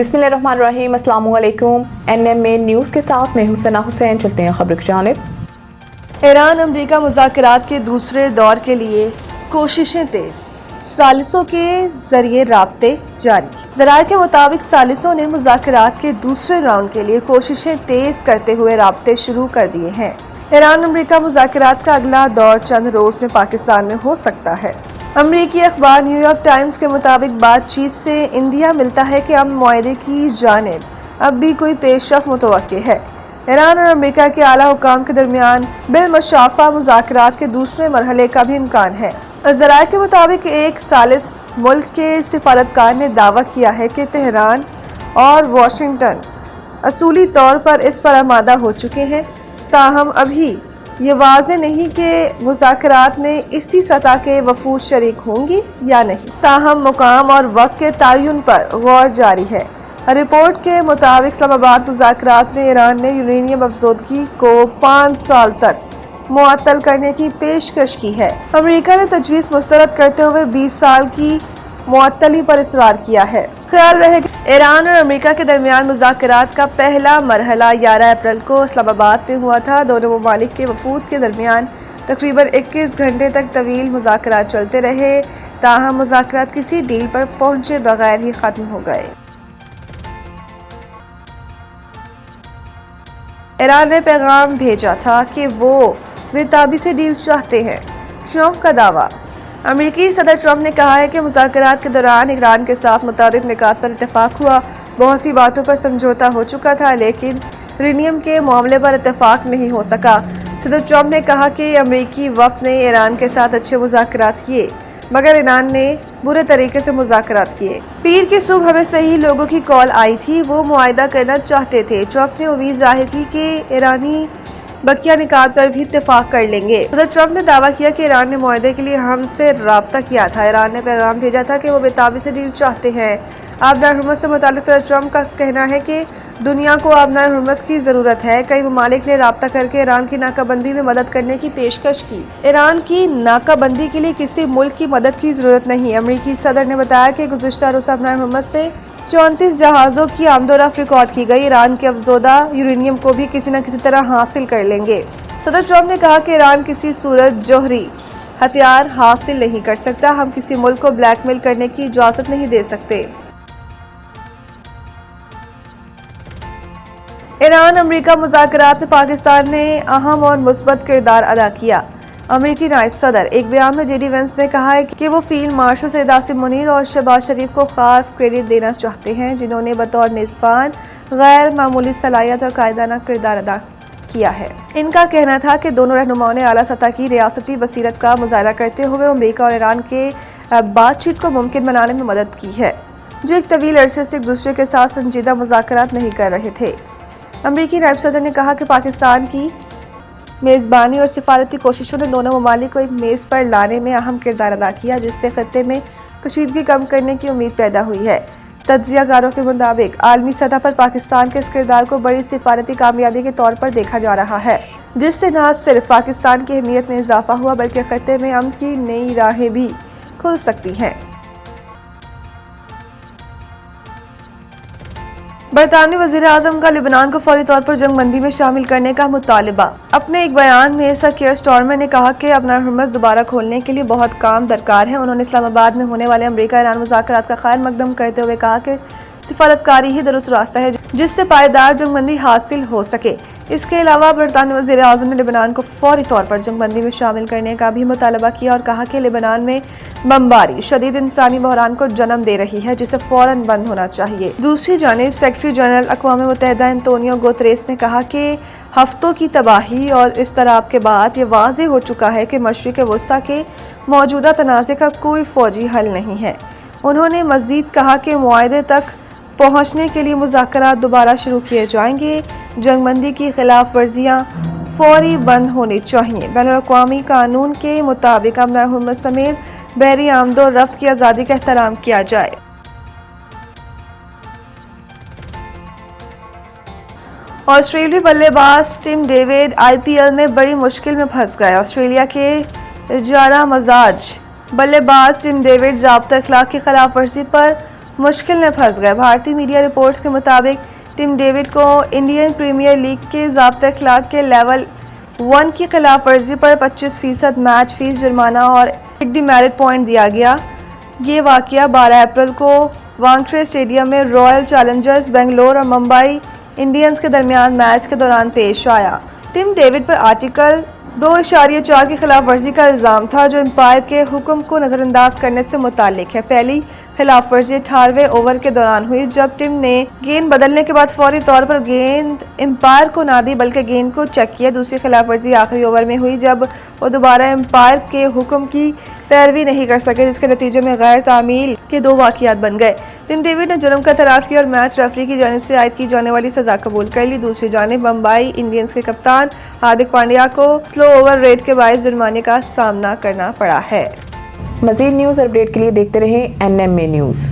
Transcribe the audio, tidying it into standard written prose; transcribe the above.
बिस्मिल्लाहिर्रहमानिर्रहीम, अस्सलाम वालेकुम। NMA न्यूज़ के साथ मैं हूं सना हुसैन। चलते हैं खबर की जानिब। ईरान अमरीका मुज़ाकरात के दूसरे दौर के लिए कोशिशें तेज, सालिसों के जरिए राब्ते जारी। ज़राए के मुताबिक सालिसों ने मुज़ाकरात के दूसरे राउंड के लिए कोशिशें तेज करते हुए राब्ते शुरू कर दिए हैं। ईरान अमरीका मुज़ाकरात का अगला दौर चंद रोज में पाकिस्तान में हो सकता है। अमरीकी अखबार न्यूयॉर्क टाइम्स के मुताबिक बातचीत से इंदिया मिलता है कि अमन मुआहदे की जानिब अब भी कोई पेशरफ्त मुतवक्के है। ईरान और अमरीका के आला हुकाम के दरमियान बिलमुशाफा मुज़ाकरात के दूसरे मरहले का भी इम्कान है। ज़राए के मुताबिक एक सालिस मुल्क के सिफारतकार ने दावा किया है कि तेहरान और वाशिंगटन असूली तौर पर इस पर आमादा हो चुके हैं, ताहम अभी ये वाज़ेह नहीं कि मुज़ाकरात में इसी सतह के वफूद शरीक होंगी या नहीं। ताहम मुकाम और वक्त के तयन पर गौर जारी है। रिपोर्ट के मुताबिक इस्लामाबाद मुज़ाकरात में ईरान ने यूरेनियम अफजोदगी को 5 साल तक मुअत्तल करने की पेशकश की है। अमेरिका ने तजवीज़ मुस्तरद करते हुए 20 साल की मुअत्तली पर इसरार किया है। ख्याल रहे ईरान और अमेरिका के दरमियान मुज़ाकरात का पहला मरहला 11 अप्रैल को इस्लामाबाद में हुआ था। दोनों ममालिक के वफूद के दरमियान तकरीबन 21 घंटे तक तवील मुज़ाकरात चलते रहे, ताहम मुज़ाकरात किसी डील पर पहुंचे बगैर ही ख़त्म हो गए। ईरान ने पैगाम भेजा था कि वो बेताबी से डील चाहते हैं। ट्रंप का दावा। अमेरिकी सदर ट्रंप ने कहा है कि मुज़ाकरात के दौरान ईरान के साथ मुतादिद निकात पर इत्तेफाक हुआ। बहुत सी बातों पर समझौता हो चुका था, लेकिन यूरेनियम के मामले पर इत्तेफाक नहीं हो सका। सदर ट्रंप ने कहा कि अमेरिकी वफ़द ने ईरान के साथ अच्छे मुज़ाकरात किए, मगर ईरान ने बुरे तरीके से मुज़ाकरात किए। पीर की सुबह हमें सही लोगों की कॉल आई थी, वो मुआहदा करना चाहते थे। ट्रंप ने उम्मीद जाहिर की कि ईरानी बकिया निकात पर भी इत्तेफाक कर लेंगे। सदर ट्रंप ने दावा किया कि ईरान ने मुआहदे के लिए हमसे राब्ता किया था। ईरान ने पैगाम भेजा था कि वो बेताबी से डील चाहते हैं। आबनार हुर्मुज़ से मुताल्लिक़ सदर ट्रंप का कहना है कि दुनिया को आबनार हुर्मुज़ की ज़रूरत है। कई ममालिक ने राब्ता करके ईरान की नाकाबंदी में मदद करने की पेशकश की। ईरान की नाकाबंदी के लिए किसी मुल्क की मदद की ज़रूरत नहीं। अमरीकी सदर ने बताया कि गुज़िश्ता रोज़ आबनार हुर्मुज़ से 34 जहाज़ों की आमदोरफ्त रिकॉर्ड की गई। ईरान के अफजोदा यूरेनियम को भी किसी न किसी तरह हासिल कर लेंगे। सदर ट्रंप ने कहा कि ईरान किसी सूरत जौहरी हथियार हासिल नहीं कर सकता। हम किसी मुल्क को ब्लैकमेल करने की इजाज़त नहीं दे सकते। ईरान अमरीका मुज़ाकरात में पाकिस्तान ने अहम और मुस्बत किरदार अदा किया। अमरीकी नायब सदर एक बयान में JD वेंस ने कहा है कि वो फील्ड मार्शल सैयद आसिम मुनीर और शहबाज शरीफ को खास क्रेडिट देना चाहते हैं, जिन्होंने बतौर मेज़बान गैर मामूली सलाहियत और कायदाना किरदार अदा किया है। इनका कहना था कि दोनों रहनुमाओं ने आला सतह की रियासती बसीरत का मुजाहरा करते हुए अमरीका और ईरान के बातचीत को मुमकिन बनाने में मदद की है, जो एक तवील अरसे से एक दूसरे के साथ संजीदा मुज़ाकरात नहीं कर रहे थे। अमरीकी नायब सदर ने कहा कि पाकिस्तान की मेज़बानी और सिफारती कोशिशों ने दोनों ममालिक को एक मेज़ पर लाने में अहम किरदार अदा किया, जिससे खत्ते में कशीदगी कम करने की उम्मीद पैदा हुई है। तज्ज़ियाकारों के मुताबिक आलमी सतह पर पाकिस्तान के इस किरदार को बड़ी सिफारती कामयाबी के तौर पर देखा जा रहा है, जिससे न सिर्फ पाकिस्तान की अहमियत में इजाफा हुआ, बल्कि खत्ते में अमन की नई राहें भी खुल सकती हैं। बरतानवी वज़ीर आज़म का लिबनान को फौरी तौर पर जंगबंदी में शामिल करने का मुतालबा। अपने एक बयान में सर कीयर स्टारमर ने कहा कि आबनार हुर्मुज़ दोबारा खोलने के लिए बहुत काम दरकार है। उन्होंने इस्लामाबाद में होने वाले अमरीका ईरान मुज़ाकरात का खैर मकदम करते हुए कहा कि सिफारतकारी ही दुरुस्त रास्ता है जिससे पायदार जंगबंदी हासिल हो सके। इसके अलावा बरतानवी वज़ीर आज़म ने लिबनान को फौरी तौर पर जंगबंदी में शामिल करने का भी मुतालबा किया और कहा कि लिबनान में बमबारी शदीद इंसानी बहरान को जन्म दे रही है, जिसे फौरन बंद होना चाहिए। दूसरी जानिब सेक्रेटरी जनरल अक़वाम मुत्तहिदा एंटोनियो गुतेरेस ने कहा कि हफ्तों की तबाही और इज़्तिराब के बाद ये वाज़ेह हो चुका है कि मशरिक़ वस्ता के मौजूदा तनाज़े का कोई फ़ौजी हल नहीं है। उन्होंने मज़ीद कहा कि मुआहदे तक पहुँचने के लिए मुज़ाकरात दोबारा शुरू किए जाएंगे। जंगबंदी की खिलाफ वर्जियाँ फौरी बंद होनी चाहिए। बैनुल-अक़वामी कानून के मुताबिक आबनार हुर्मुज़ समेत बहरी आमदो रफ्त की आज़ादी का एहतराम किया जाए। ऑस्ट्रेलियाई बल्लेबाज टिम डेविड IPL में बड़ी मुश्किल में फंस गए। ऑस्ट्रेलिया के जारा मजाज बल्लेबाज टिम डेविड ज़ाब्ता अखलाक की खिलाफ वर्जी पर مشکل میں پھنس گئے۔ بھارتی میڈیا رپورٹس کے مطابق ٹم ڈیوڈ کو انڈین پریمیئر لیگ کے ضابطۂ اخلاق کے لیول 1 کی خلاف ورزی پر 25% میچ فیس جرمانہ اور ایک ڈی میرٹ پوائنٹ دیا گیا۔ یہ واقعہ 12 اپریل کو وانکھیڑے اسٹیڈیم میں رائل چیلنجرز بنگلور اور ممبئی انڈینز کے درمیان میچ کے دوران پیش آیا۔ ٹم ڈیوڈ پر آرٹیکل 2.4 کی خلاف ورزی کا الزام تھا، جو امپائر کے حکم کو نظر انداز کرنے سے متعلق ہے۔ پہلی خلاف ورزی 18ویں اوور کے دوران ہوئی، جب ٹم نے گیند بدلنے کے بعد فوری طور پر گیند امپائر کو نہ دی بلکہ گیند کو چیک کیا۔ دوسری خلاف ورزی آخری اوور میں ہوئی، جب وہ دوبارہ امپائر کے حکم کی پیروی نہیں کر سکے، جس کے نتیجے میں غیر تعمیل کے 2 واقعات بن گئے۔ ٹم ڈیوڈ نے جرم کا اعتراف کیا اور میچ ریفری کی جانب سے عائد کی جانے والی سزا قبول کر لی۔ دوسری جانب ممبئی انڈینز کے کپتان ہاردک پانڈیا کو سلو اوور ریٹ کے باعث جرمانے کا سامنا کرنا پڑا ہے۔ مزید نیوز اپڈیٹ کے لیے دیکھتے رہیں NMA نیوز۔